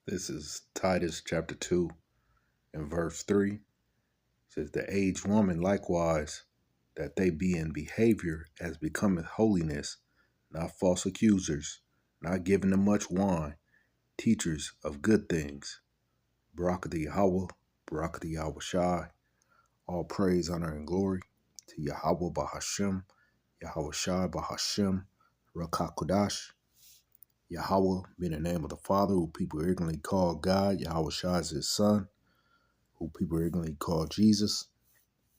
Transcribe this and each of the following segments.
This is Titus chapter 2 and verse 3. It says, the aged woman likewise, that they be in behavior as becometh holiness, not false accusers, not given to much wine, teachers of good things. Barakati Yahweh, Barakati Yahweh Shai, all praise, honor, and glory to Yahweh Bahashem, Yahweh Shai Bahashem, Rakakudash. Yahweh be the name of the Father, who people ignorantly call God. Yahweh Shai is his son, who people ignorantly call Jesus.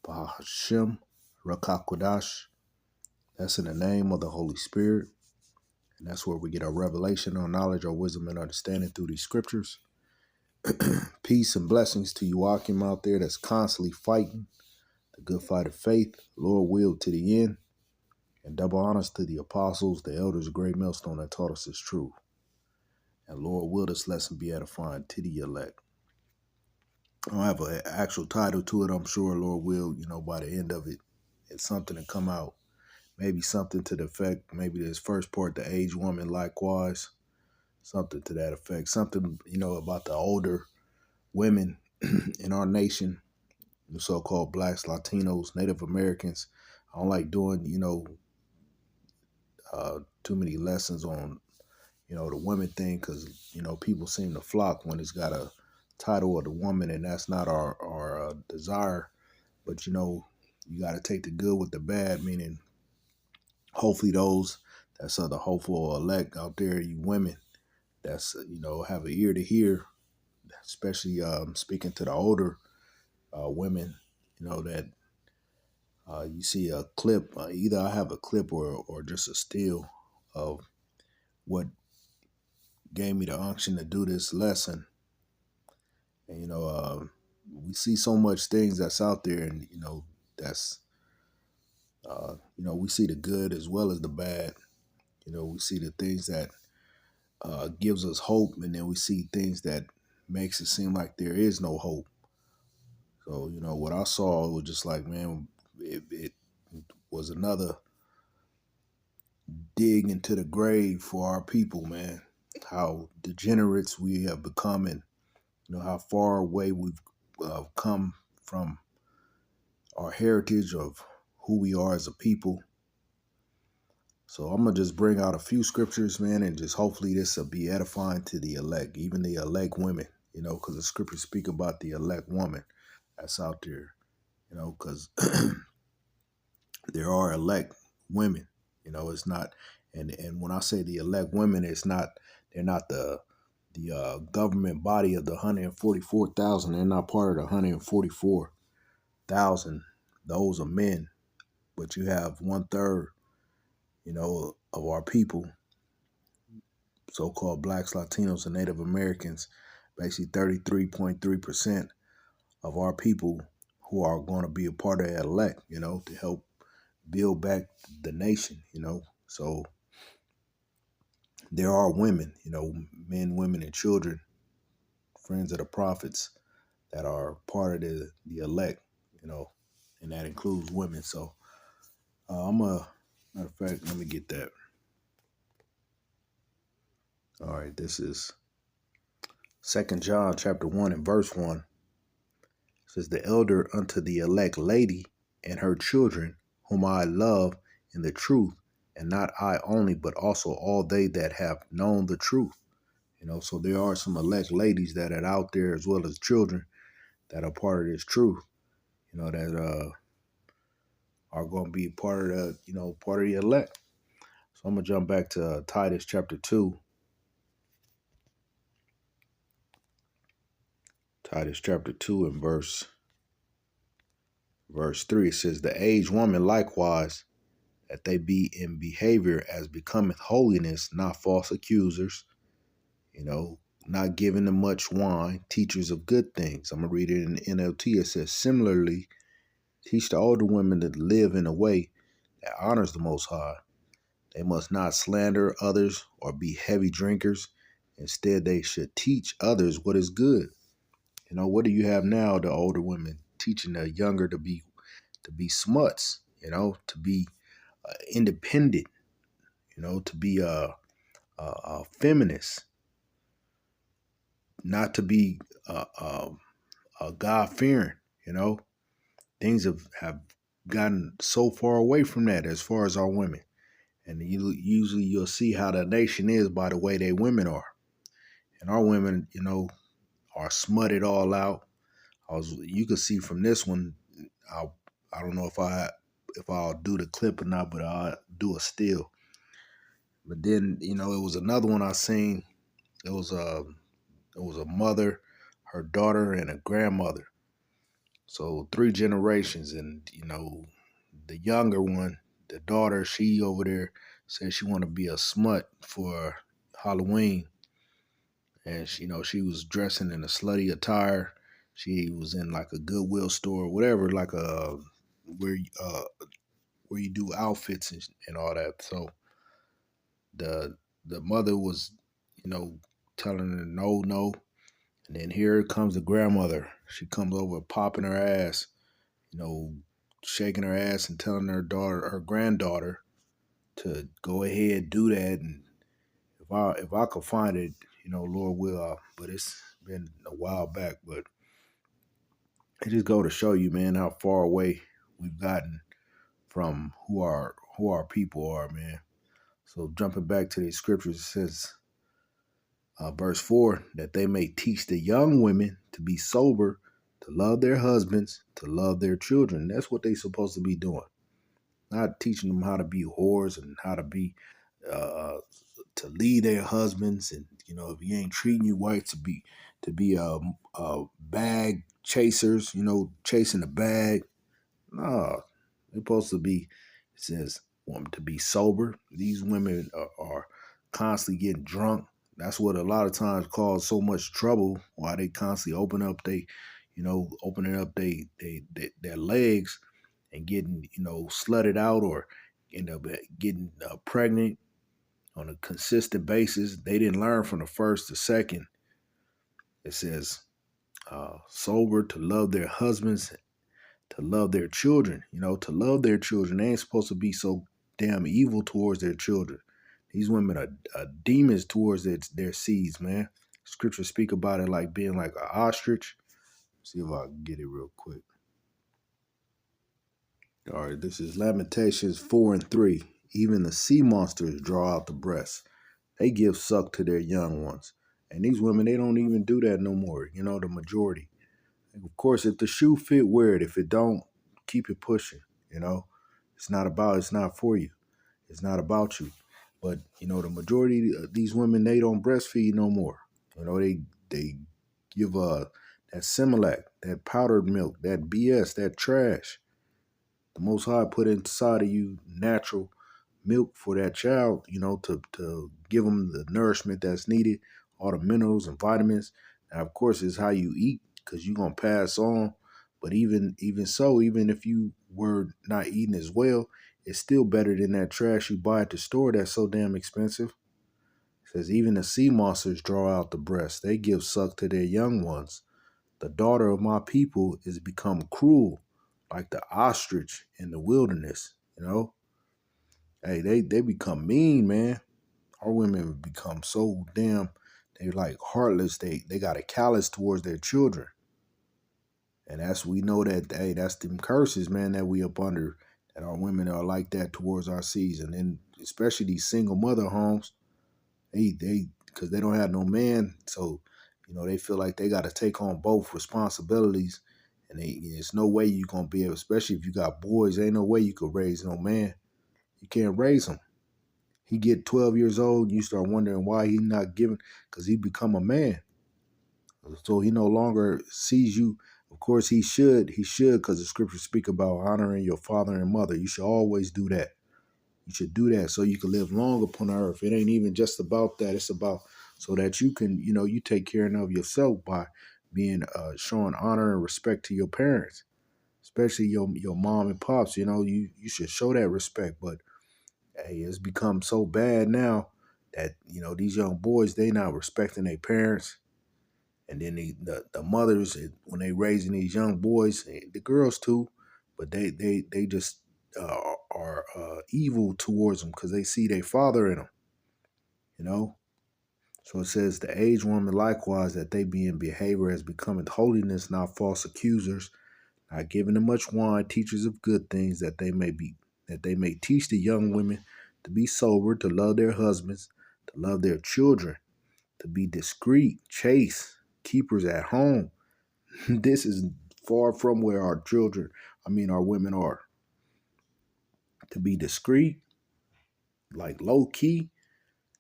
Bahashem, Rakakwadash. That's in the name of the Holy Spirit. And that's where we get our revelation, our knowledge, our wisdom, and understanding through these scriptures. Peace and blessings to you, Akim, out there that's constantly fighting the good fight of faith. Lord will to the end. And double honors to the apostles, the elders, of great millstone that taught us this truth. And Lord will this lesson be edifying to the elect. I don't have an actual title to it. I'm sure Lord will, by the end of it, it's something to come out. Maybe something to the effect, maybe this first part, the aged woman likewise, something to that effect. Something, about the older women in our nation, the so-called blacks, Latinos, Native Americans. I don't like doing, too many lessons on, the women thing because, people seem to flock when it's got a title of the woman, and that's not our desire. But, you got to take the good with the bad, meaning hopefully those that's the hopeful or elect out there, you women, that's, have an ear to hear, especially speaking to the older women, that you see a clip, either I have a clip or just a still of what gave me the unction to do this lesson. And, we see so much things that's out there, and, that's, we see the good as well as the bad. We see the things that gives us hope, and then we see things that makes it seem like there is no hope. So, what I saw was just like, man, it was another dig into the grave for our people, man. How degenerates we have become, and how far away we've come from our heritage of who we are as a people. So I'm going to just bring out a few scriptures, man, and just hopefully this will be edifying to the elect, even the elect women, because the scriptures speak about the elect woman that's out there, because there are elect women, it's not, and when I say the elect women, it's not, they're not the government body of the 144,000. They're not part of the 144,000. Those are men, but you have 1/3, of our people, so-called blacks, Latinos, and Native Americans, basically 33.3% of our people who are going to be a part of that elect, to help build back the nation, So there are women, men, women, and children, friends of the prophets, that are part of the elect, and that includes women. So matter of fact, let me get that. All right, this is 2 John chapter 1 and verse 1. It says, the elder unto the elect lady and her children, whom I love in the truth, and not I only, but also all they that have known the truth. So there are some elect ladies that are out there, as well as children that are part of this truth, that are going to be part of part of the elect. So I'm going to jump back to Titus chapter 2. Titus chapter 2 and verse 3. It says, the aged woman likewise, that they be in behavior as becometh holiness, not false accusers, not given to much wine, teachers of good things. I'm going to read it in the NLT. It says, similarly, teach the older women to live in a way that honors the Most High. They must not slander others or be heavy drinkers. Instead, they should teach others what is good. What do you have now? The older women teaching the younger to be smuts, to be independent, to be a feminist, not to be God fearing. You know, things have gotten so far away from that as far as our women. And usually you'll see how the nation is by the way they women are. And our women, are smutted all out. You could see from this one. I don't know if I'll do the clip or not, but I'll do a still. But then it was another one I seen. It was a mother, her daughter, and a grandmother. So 3 generations, and the younger one, the daughter, she over there said she want to be a smut for Halloween, and she was dressing in a slutty attire. She was in like a Goodwill store, whatever, like a where where you do outfits and all that. So the the mother was, telling her no, no, and then here comes the grandmother. She comes over, popping her ass, you know, shaking her ass and telling her granddaughter, to go ahead do that. And if I could find it, Lord will. But it's been a while back. But it just go to show you, man, how far away we've gotten from who our people are, man. So jumping back to the scriptures, it says, verse 4, that they may teach the young women to be sober, to love their husbands, to love their children. That's what they supposed to be doing. Not teaching them how to be whores and how to be uh, to lead their husbands, and if he ain't treating you right, to be bag chasers, chasing the bag. No, they're supposed to be. It says want to be sober. These women are constantly getting drunk. That's what a lot of times cause so much trouble. Why they constantly opening up their legs and getting slutted out, or end up getting pregnant on a consistent basis. They didn't learn from the first to second. It says sober, to love their husbands, to love their children. To love their children. They ain't supposed to be so damn evil towards their children. These women are demons towards their seeds, man. Scripture speak about it like being like an ostrich. See if I can get it real quick. All right, this is Lamentations 4:3. Even the sea monsters draw out the breast. They give suck to their young ones. And these women, they don't even do that no more, the majority. Of course, if the shoe fit, wear it. If it don't, keep it pushing, you know. It's not for you. It's not about you. But, the majority of these women, they don't breastfeed no more. They give that Similac, that powdered milk, that BS, that trash. The Most High put inside of you natural milk for that child, to give them the nourishment that's needed, all the minerals and vitamins. Now, of course, it's how you eat, because you're gonna pass on. But even so, even if you were not eating as well, it's still better than that trash you buy at the store that's so damn expensive. It says even the sea monsters draw out the breast; they give suck to their young ones. The daughter of my people is become cruel, like the ostrich in the wilderness. Hey, they become mean, man. Our women become so damn, they like heartless. They got a callous towards their children. And we know that, hey, that's them curses, man, that we up under, that our women are like that towards our seeds. And then especially these single mother homes, because they don't have no man, so they feel like they got to take on both responsibilities. And there's no way you gonna be able, especially if you got boys, ain't no way you could raise no man. You can't raise them. He get 12 years old, you start wondering why he not giving, because he become a man. So he no longer sees you. Of course he should, because the scriptures speak about honoring your father and mother. You should always do that. You should do that so you can live long upon earth. It ain't even just about that. It's about so that you can, you take care of yourself by being showing honor and respect to your parents, especially your mom and pops. You should show that respect. But hey, it's become so bad now that these young boys, they not respecting their parents, and then the mothers, when they raising these young boys, the girls too, but they just are evil towards them because they see their father in them. You know, So it says, the aged woman likewise, that they be in behavior as becometh holiness, not false accusers, not giving them much wine, teachers of good things, that they may teach the young women to be sober, to love their husbands, to love their children, to be discreet, chaste, keepers at home. This is far from where our women are. To be discreet, like low key,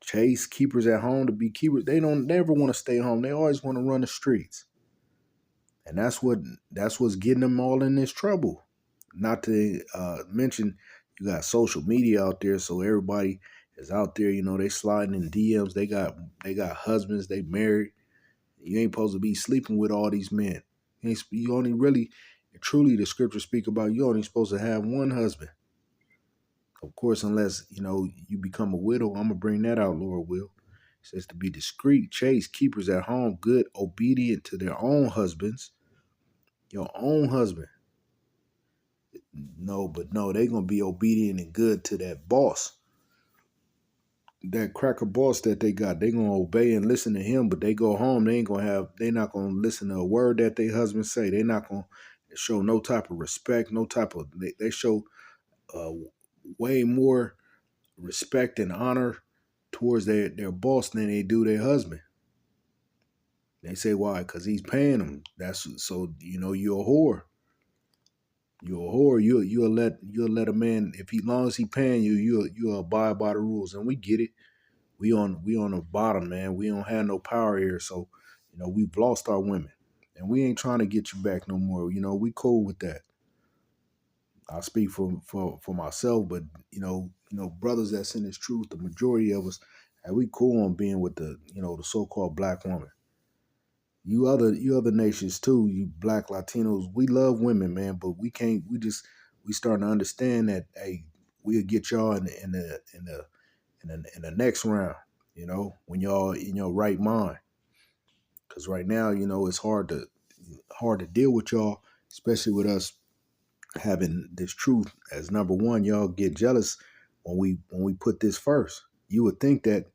chaste, keepers at home, to be keepers. They don't never want to stay home. They always want to run the streets. And that's what's getting them all in this trouble. Not to mention, you got social media out there, so everybody is out there. They sliding in DMs. They got husbands. They married. You ain't supposed to be sleeping with all these men. You only really, truly, the scriptures speak about you only supposed to have one husband. Of course, unless you become a widow. I'm gonna bring that out, Lord will. It says to be discreet, chaste, keepers at home, good, obedient to their own husbands. Your own husband. No, they're gonna be obedient and good to that boss. That cracker boss that they got. They gonna obey and listen to him, but they go home, they're not gonna listen to a word that their husband say. They're not gonna show no type of respect, they show uh, way more respect and honor towards their boss than they do their husband. They say why? Because he's paying them. That's so you're a whore. You're a whore. You'll let a man, if he long as he paying you, you'll abide by the rules. And we get it. We on the bottom, man. We don't have no power here. So, we've lost our women. And we ain't trying to get you back no more. We cool with that. I speak for myself, but brothers that's in this truth, the majority of us, and we cool on being with the so-called black woman. You other nations too, you black Latinos, we love women, man, but we can't. We starting to understand that, hey, we'll get y'all in the next round. When y'all in your right mind, because right now, it's hard to deal with y'all, especially with us having this truth as number one. Y'all get jealous when we put this first. You would think that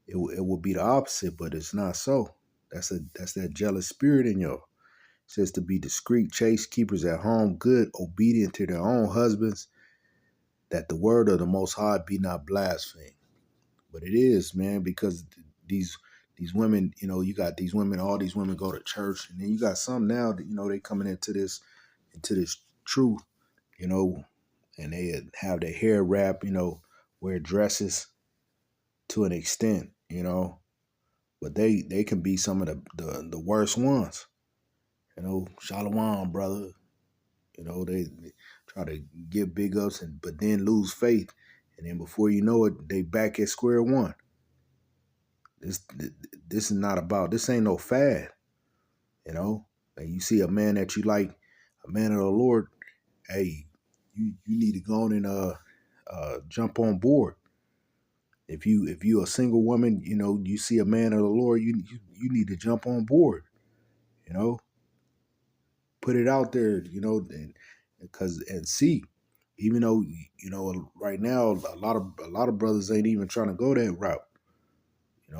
it would be the opposite, but it's not so. That's that jealous spirit in y'all. It says to be discreet, chaste, keepers at home, good, obedient to their own husbands, that the word of the Most High be not blasphemed. But it is, man, because these women, you got these women, all these women go to church, and then you got some now that they coming into this truth, and they have their hair wrapped, wear dresses to an extent, but they can be some of the worst ones. Shalom, brother. They try to give big ups, but then lose faith, and then before you know it, they back at square one. This is not about. This ain't no fad. Like you see a man that you like, a man of the Lord. Hey, you need to go on and jump on board. If you a single woman, you see a man of the Lord, you need to jump on board. Put it out there, and see. Even though right now a lot of brothers ain't even trying to go that route.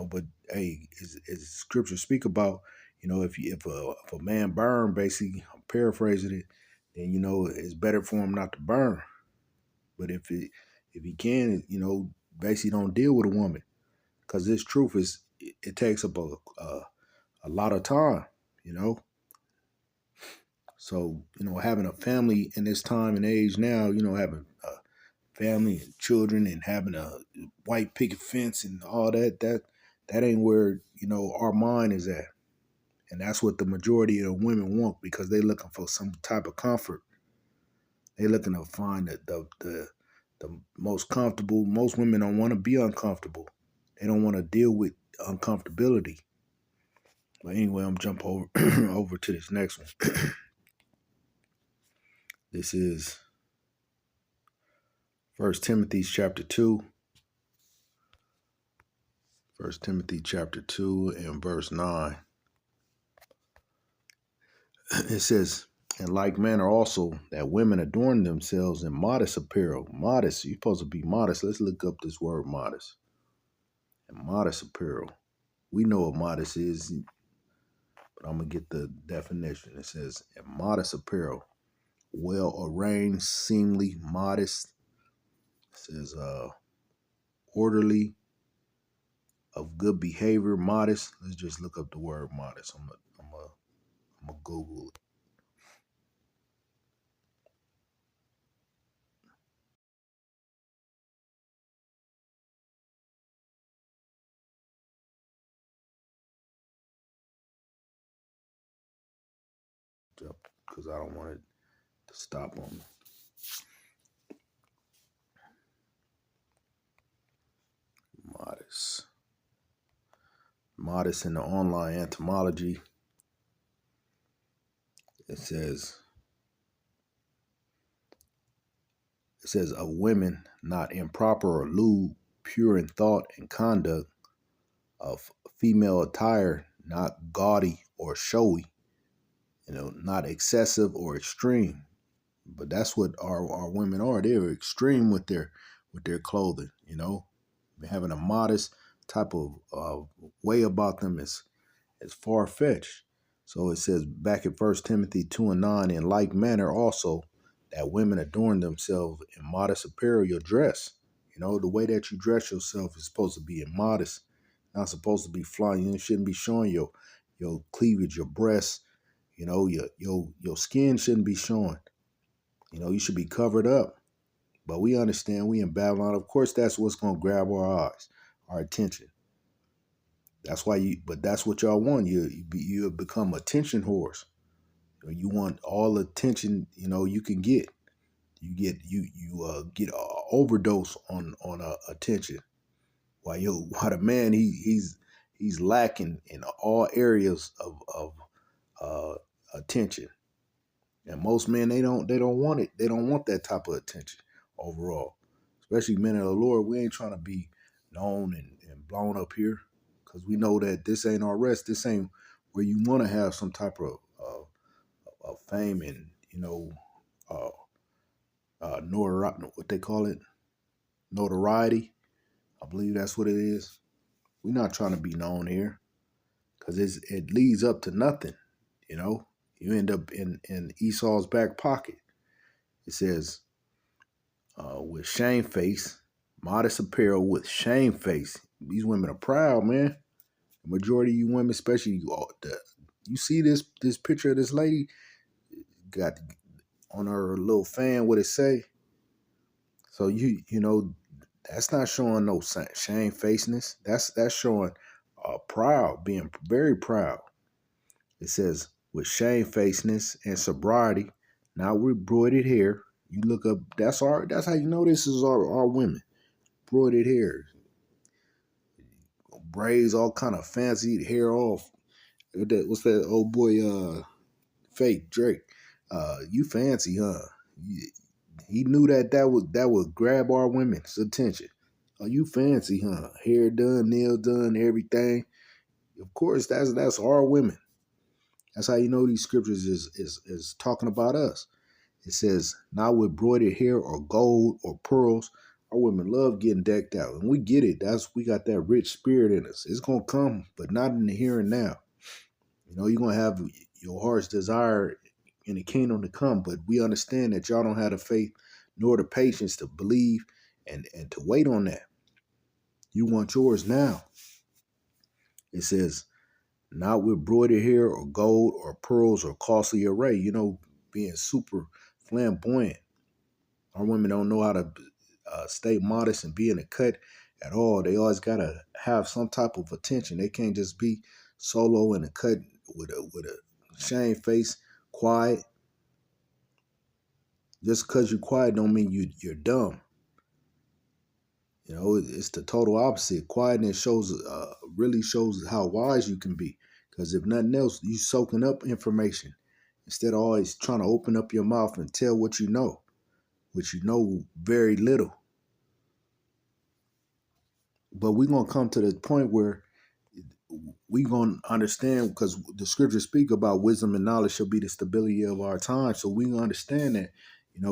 But hey, as scripture speak about, if a man burn, basically, I'm paraphrasing it, then it's better for him not to burn. But if he can, basically don't deal with a woman, because this truth it takes up a lot of time, So having a family in this time and age now, having a family and children and having a white picket fence and all that ain't where our mind is at, and that's what the majority of women want, because they looking for some type of comfort. They looking to find the most comfortable. Most women don't want to be uncomfortable. They don't want to deal with uncomfortability. But anyway, I'm jump over over to this next one. This is 1 Timothy chapter 2. 1 Timothy chapter 2 and verse 9. It says, in like manner also, that women adorn themselves in modest apparel. Modest, you're supposed to be modest. Let's look up this word modest. And modest apparel, we know what modest is, but I'm gonna get the definition. It says modest apparel, well arranged, seemly, modest. It says orderly, of good behavior, modest. Let's just look up the word modest. I'm gonna Google it because I don't want it to stop on me. Modest. Modest in the online etymology. It says of women not improper or lewd, pure in thought and conduct, of female attire not gaudy or showy, not excessive or extreme. But that's what our women are. They're extreme with their clothing, Having a modest type of way about them is far fetched. So it says back in 1 Timothy 2:9, in like manner also that women adorn themselves in modest apparel, your dress. The way that you dress yourself is supposed to be in modest, not supposed to be flying. You shouldn't be showing your cleavage, your breasts. Your skin shouldn't be showing. You should be covered up. But we understand we in Babylon. Of course, that's what's gonna grab our eyes, our attention. That's why but that's what y'all want. You become attention whores. You want all the attention you can get. You get a overdose on attention. While the man he's lacking in all areas of attention. And most men they don't want it. They don't want that type of attention overall. Especially men of the Lord, we ain't trying to be known and blown up here because we know that this ain't our rest. This ain't where you want to have some type of fame and uh, what they call it, notoriety. I believe that's what it is. We're not trying to be known here because it leads up to nothing. You end up in Esau's back pocket. It says with shame-face, modest apparel with shame-face. These women are proud, man. The majority of you women, especially you see this picture of this lady got on her little fan. What it say? So that's not showing no shamefacedness. That's showing proud, being very proud. It says with shamefacedness and sobriety, not with broided hair. You look up. That's how you know this is our women. Broided hair, braids, all kind of fancy hair off. What's that old boy? Fake Drake. You fancy, huh? He knew that would grab our women's attention. Oh, you fancy, huh? Hair done, nails done, everything. Of course, that's our women. That's how you know these scriptures is talking about us. It says, not with broidered hair or gold or pearls. Our women love getting decked out. And we get it. We got that rich spirit in us. It's gonna come, but not in the here and now. You're gonna have your heart's desire in the kingdom to come, but we understand that y'all don't have the faith nor the patience to believe and to wait on that. You want yours now. It says, not with broidered hair or gold or pearls or costly array, being super flamboyant. Our women don't know how to stay modest and be in a cut at all. They always got to have some type of attention. They can't just be solo in a cut with a shame face, quiet. Just because you're quiet don't mean you're dumb. It's the total opposite. Quietness really shows how wise you can be. Because if nothing else, you soaking up information instead of always trying to open up your mouth and tell what you know, which you know very little. But we're going to come to the point where we're going to understand, because the scriptures speak about wisdom and knowledge shall be the stability of our time. So we understand that,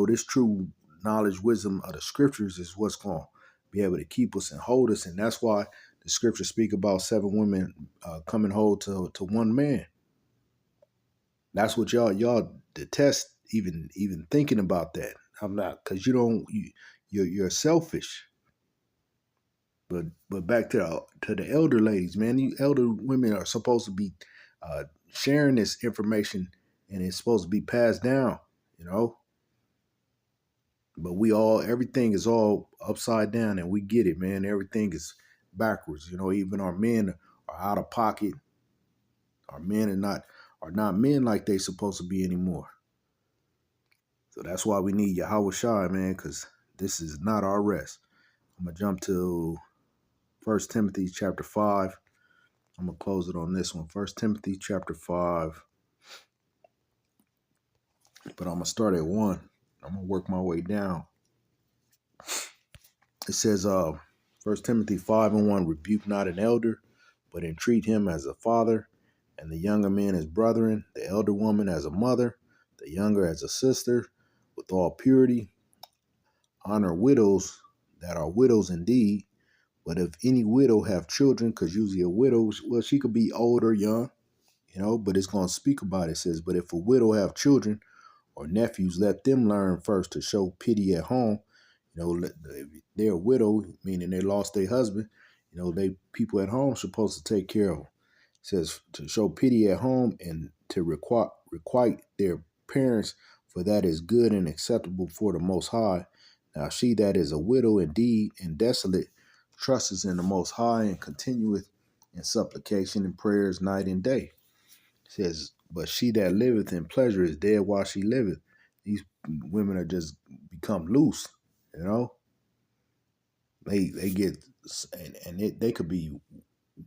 this true knowledge, wisdom of the scriptures is what's going to be able to keep us and hold us. And that's why the scriptures speak about 7 women coming whole to one man. That's what y'all detest even thinking about that. I'm not, because you're selfish. But back to the elder ladies, man. You elder women are supposed to be sharing this information, and it's supposed to be passed down, you know. But everything is all upside down, and we get it, man. Everything is backwards, you know. Even our men are out of pocket. Our men are not men like they supposed to be anymore. So that's why we need Yahweh Shai, man, because this is not our rest. I'm gonna jump to 1 Timothy chapter 5. I'm gonna close it on this one. 1 Timothy chapter 5. But I'm gonna start at 1. I'm gonna work my way down. It says, 1 Timothy 5:1, rebuke not an elder, but entreat him as a father, and the younger men as brethren, the elder woman as a mother, the younger as a sister, with all purity. Honor widows that are widows indeed. But if any widow have children, because usually a widow, well, she could be old or young, you know, but it's going to speak about it. It says, but if a widow have children or nephews, let them learn first to show pity at home. You know, if they're a widow, meaning they lost their husband, you know, people at home supposed to take care of them. It says to show pity at home and to requite their parents, for that is good and acceptable for the Most High. Now she that is a widow indeed and desolate trusteth in the Most High and continueth in supplication and prayers night and day. It says, but she that liveth in pleasure is dead while she liveth. These women are just become loose, you know. They get, and they could be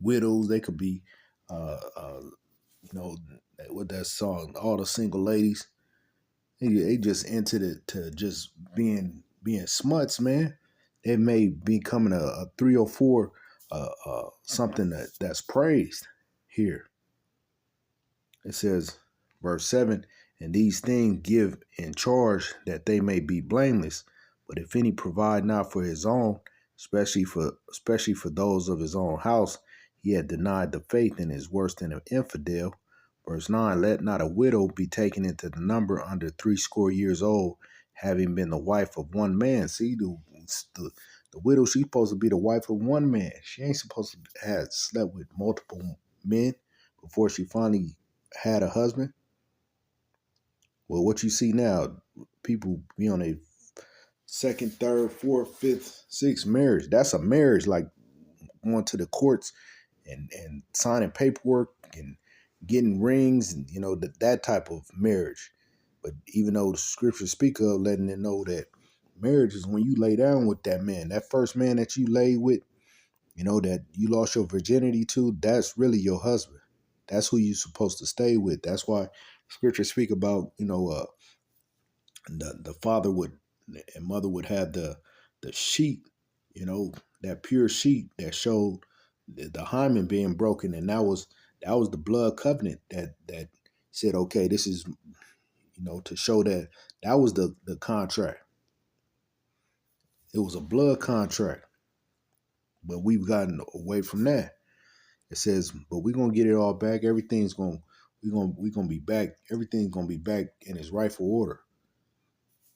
widows. They could be, you know, with that song, all the single ladies. They just entered it to just being smuts, man. It may be becoming a 304, something that's praised here. It says, verse 7, and these things give in charge that they may be blameless. But if any provide not for his own, especially for those of his own house, he had denied the faith and is worse than an infidel. Verse 9, let not a widow be taken into the number under 80 old, having been the wife of one man. See, the widow, she's supposed to be the wife of one man. She ain't supposed to have slept with multiple men before she finally had a husband. Well, what you see now, people be on a second, third, fourth, fifth, sixth marriage. That's a marriage, like going to the courts and signing paperwork and getting rings, and you know that type of marriage. But even though the scriptures speak of letting it know that marriage is when you lay down with that man, that first man that you lay with, you know, that you lost your virginity to, that's really your husband. That's who you're supposed to stay with. That's why scriptures speak about, you know, the father would and mother would have the sheet, you know, that pure sheet that showed the hymen being broken, and that was the blood covenant that said, okay, this is, you know, to show that was the contract. It was a blood contract, but we've gotten away from that. It says, but we're gonna get it all back. We're gonna be back. Everything's gonna be back in its rightful order.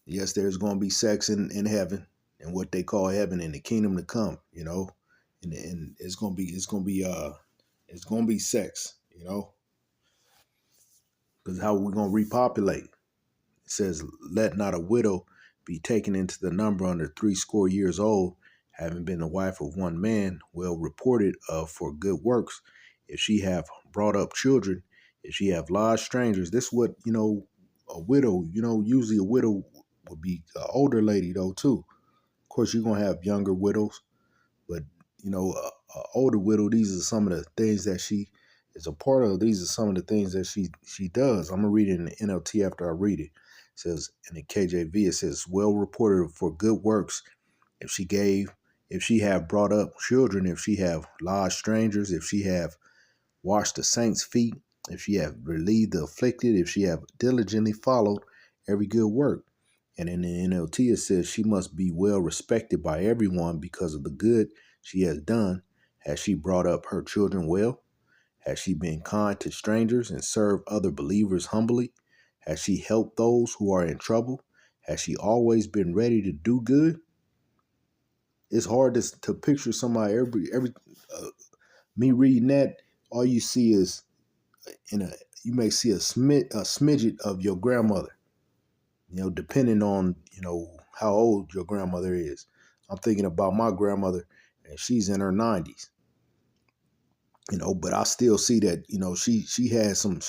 Yes, there's gonna be sex in heaven, and what they call heaven in the kingdom to come, you know. And it's gonna be sex, you know, because how we're gonna repopulate. It says, let not a widow be taken into the number under 80 old, having been the wife of one man, well reported of for good works, if she have brought up children, if she have lodged strangers. This is what, you know, a widow, you know, usually a widow would be an older lady though too. Of course, you're gonna have younger widows, but you know, a older widow, these are some of the things that she is a part of. These are some of the things that she does. I'm gonna read it in the NLT after I read it. It says in the KJV, it says, well reported for good works, if she have brought up children, if she have lodged strangers, if she have washed the saints' feet, if she have relieved the afflicted, if she have diligently followed every good work. And in the NLT, it says she must be well respected by everyone because of the good she has done, Has she brought up her children well? Has she been kind to strangers and served other believers humbly? Has she helped those who are in trouble? Has she always been ready to do good? It's hard to picture somebody. Every me reading that, all you see is you may see a smidget of your grandmother. Depending on how old your grandmother is. I'm thinking about my grandmother, and she's in her 90s. But I still see that she has some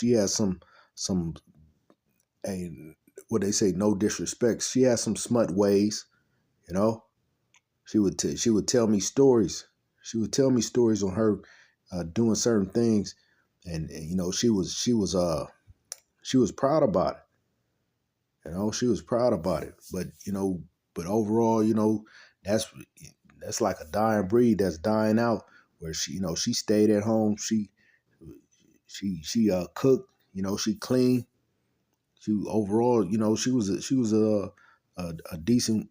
and what they say, no disrespect. She has some smut ways. You know, she would tell me stories. She would tell me stories on her doing certain things, and she was proud about it. She was proud about it. But overall, that's that's like a dying breed that's dying out. Where she stayed at home. She cooked. She cleaned. She overall, she was a decent,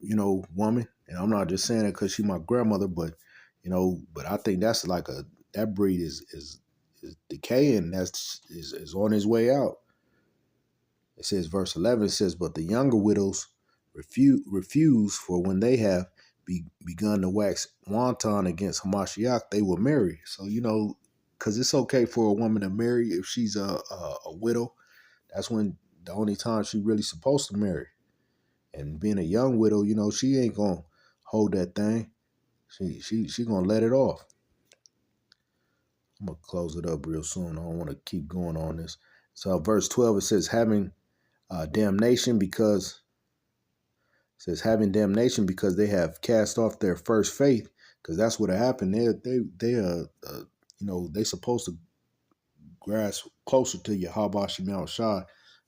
woman. And I'm not just saying it because she's my grandmother, but I think that's like that breed is decaying. Is on his way out. It says, verse 11 says, but the younger widows refuse, for when they have begun to wax wanton against Hamashiach, they will marry. So, because it's okay for a woman to marry if she's a widow. That's when the only time she really supposed to marry. And being a young widow, she ain't gonna hold that thing. She gonna let it off. I'm gonna close it up real soon. I don't want to keep going on this. So verse 12 it says having damnation because they have cast off their first faith, because that's what happened. They supposed to grasp closer to Yahweh Shemel Shai,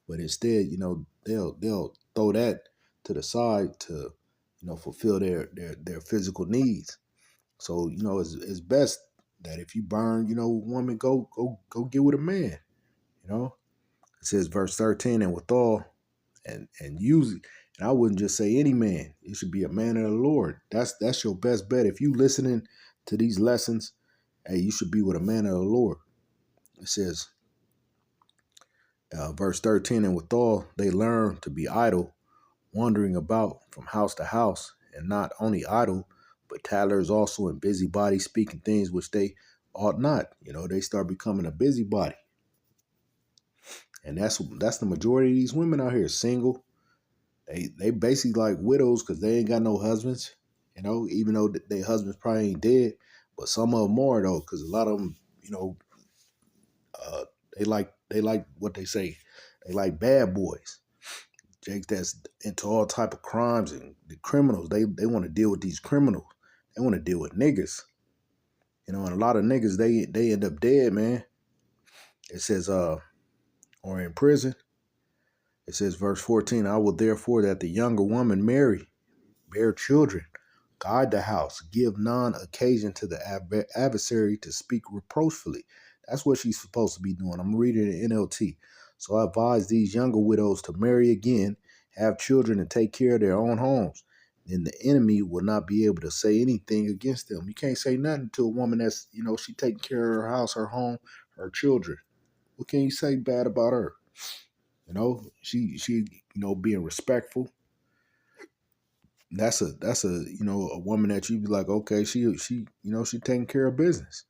but instead, they'll throw that to the side to, fulfill their physical needs. So, it's best that if you burn, woman, go get with a man. It says verse 13, and withal, and usually, and I wouldn't just say any man. It should be a man of the Lord. That's your best bet. If you listening to these lessons, hey, you should be with a man of the Lord. It says, verse 13, and withal they learn to be idle, wandering about from house to house, and not only idle, but tattlers also, and busybodies, speaking things which they ought not. They start becoming a busybody. And that's the majority of these women out here, single. They basically like widows because they ain't got no husbands, even though their husbands probably ain't dead. But some of them are, though, because a lot of them, they like what they say. They like bad boys. Jake that's into all type of crimes and the criminals. They want to deal with these criminals. They want to deal with niggas. And a lot of niggas, they end up dead, man. It says, or in prison. It says, verse 14, I will therefore that the younger woman marry, bear children, guard the house, give none occasion to the adversary to speak reproachfully. That's what she's supposed to be doing. I'm reading it in NLT. So I advise these younger widows to marry again, have children, and take care of their own homes. Then the enemy will not be able to say anything against them. You can't say nothing to a woman that's, she taking care of her house, her home, her children. What can you say bad about her? She being respectful. That's a a woman that you be like, okay, she taking care of business.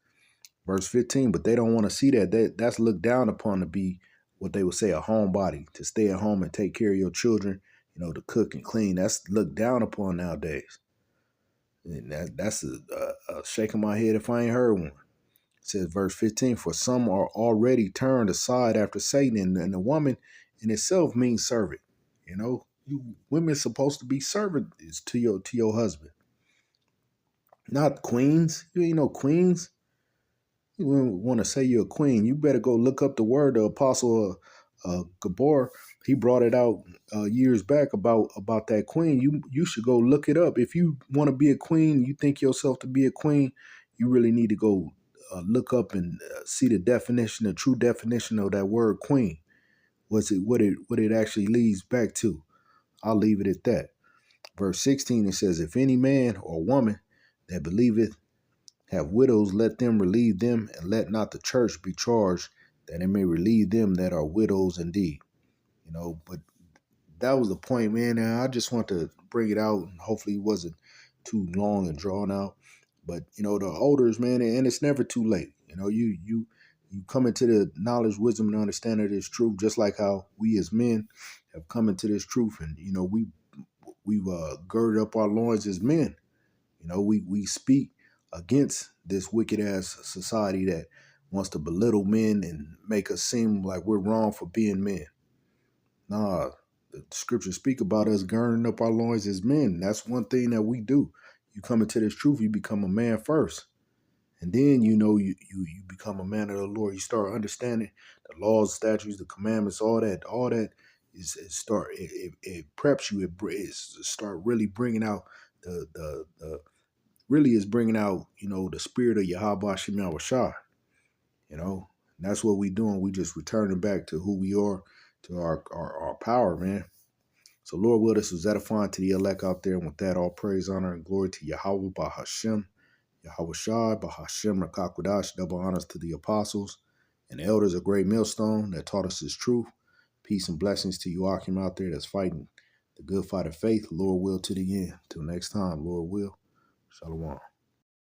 Verse 15, but they don't want to see that. That's looked down upon to be what they would say a homebody, to stay at home and take care of your children, to cook and clean. That's looked down upon nowadays. And that's a shaking my head if I ain't heard one. It says verse 15, for some are already turned aside after Satan, and the woman in itself means servant. You women supposed to be servants to your husband, not queens. You ain't no queens. You want to say you're a queen, you better go look up the word. The apostle Gabor, he brought it out years back about that queen. You should go look it up. If you want to be a queen, you think yourself to be a queen, you really need to go look up and see the definition, the true definition of that word queen. What it actually leads back to. I'll leave it at that. Verse 16, it says, if any man or woman that believeth have widows, let them relieve them, and let not the church be charged, that it may relieve them that are widows indeed. But that was the point, man. And I just want to bring it out, and hopefully it wasn't too long and drawn out. But the elders, man, and it's never too late. You come into the knowledge, wisdom, and understanding of this truth, just like how we as men have come into this truth, and we've girded up our loins as men. We speak against this wicked ass society that wants to belittle men and make us seem like we're wrong for being men. Nah, the scriptures speak about us girding up our loins as men. That's one thing that we do. You come into this truth, you become a man first. And then you become a man of the Lord. You start understanding the laws, statutes, the commandments, all that. All that it preps you. It start really bringing out the really is bringing out the spirit of Yahweh Shem Shah. And that's what we doing. We just returning back to who we are, to our power, man. So Lord will, this was edifying to the elect out there. And with that, all praise, honor, and glory to Yahweh Bahashem, Yahweh Shai, Bahashem Rakakwadash, double honors to the apostles and elders of Great Millstone that taught us his truth. Peace and blessings to you, Akim, out there that's fighting the good fight of faith. Lord will to the end. Till next time, Lord will. Shalom.